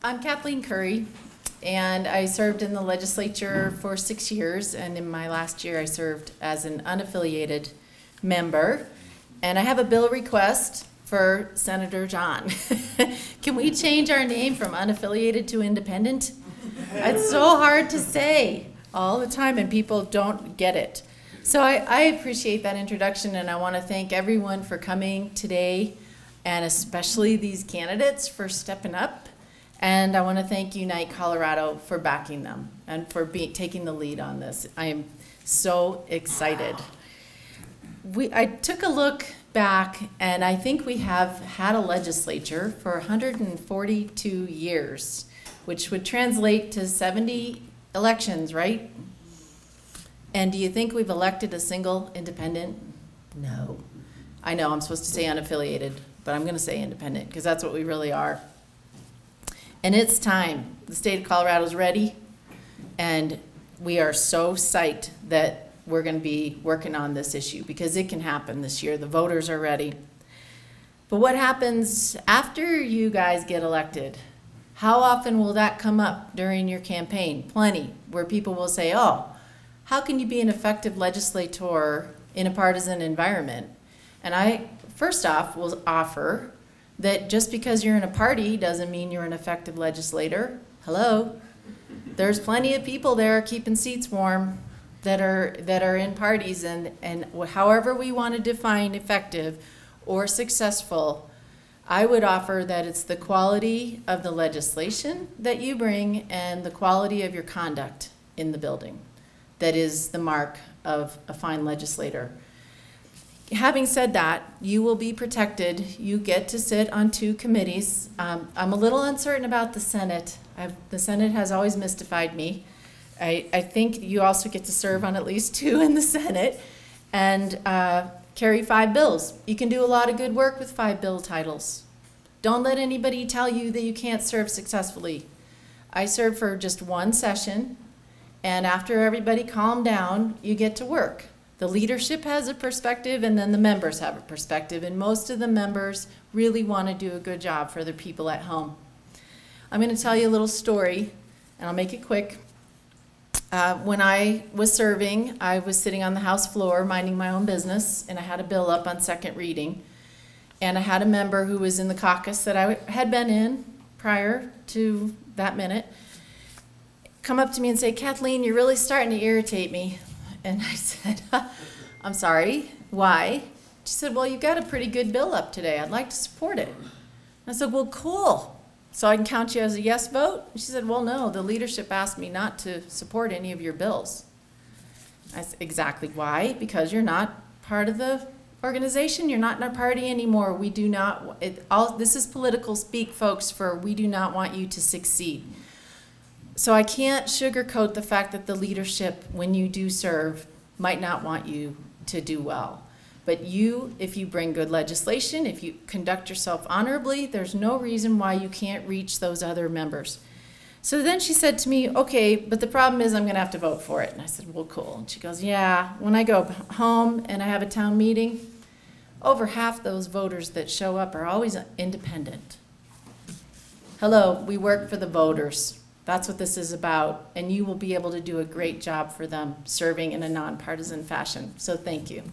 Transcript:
I'm Kathleen Curry, and I served in the legislature for 6 years, and in my last year I served as an unaffiliated member. And I have a bill request for Senator John. Can we change our name from unaffiliated to independent? It's so hard to say all the time, and people don't get it. So I appreciate that introduction, and I want to thank everyone for coming today, and especially these candidates for stepping up. And I want to thank Unite Colorado for backing them and for taking the lead on this. I am so excited. I took a look back, and I think we have had a legislature for 142 years, which would translate to 70 elections, right? And do you think we've elected a single independent? No. I know I'm supposed to say unaffiliated, but I'm going to say independent because that's what we really are. And it's time. The state of Colorado is ready, and we are so psyched that we're going to be working on this issue because it can happen this year. The voters are ready. But what happens after you guys get elected? How often will that come up during your campaign? Plenty, where people will say, oh, how can you be an effective legislator in a partisan environment? And I, first off, will offer that just because you're in a party doesn't mean you're an effective legislator. Hello? There's plenty of people there keeping seats warm that are in parties, and however we want to define effective or successful, I would offer that it's the quality of the legislation that you bring and the quality of your conduct in the building that is the mark of a fine legislator. Having said that, you will be protected. You get to sit on 2 committees. I'm a little uncertain about the Senate. The Senate has always mystified me. I think you also get to serve on at least 2 in the Senate and carry 5 bills. You can do a lot of good work with 5 bill titles. Don't let anybody tell you that you can't serve successfully. I served for just 1 session, and after everybody calmed down, you get to work. The leadership has a perspective, and then the members have a perspective, and most of the members really want to do a good job for their people at home. I'm going to tell you a little story, and I'll make it quick. When I was serving, I was sitting on the House floor minding my own business, and I had a bill up on second reading. And I had a member who was in the caucus that I had been in prior to that minute come up to me and say, Kathleen, you're really starting to irritate me. And I said, I'm sorry, why? She said, well, you've got a pretty good bill up today. I'd like to support it. I said, well, cool. So I can count you as a yes vote? She said, well, no, the leadership asked me not to support any of your bills. I said, exactly why? Because you're not part of the organization. You're not in our party anymore. We do not, this is political speak, folks, for we do not want you to succeed. So I can't sugarcoat the fact that the leadership, when you do serve, might not want you to do well. But you, if you bring good legislation, if you conduct yourself honorably, there's no reason why you can't reach those other members. So then she said to me, okay, but the problem is I'm going to have to vote for it. And I said, well, cool. And she goes, yeah, when I go home and I have a town meeting, over half those voters that show up are always independent. Hello, we work for the voters. That's what this is about, and you will be able to do a great job for them serving in a nonpartisan fashion. So thank you.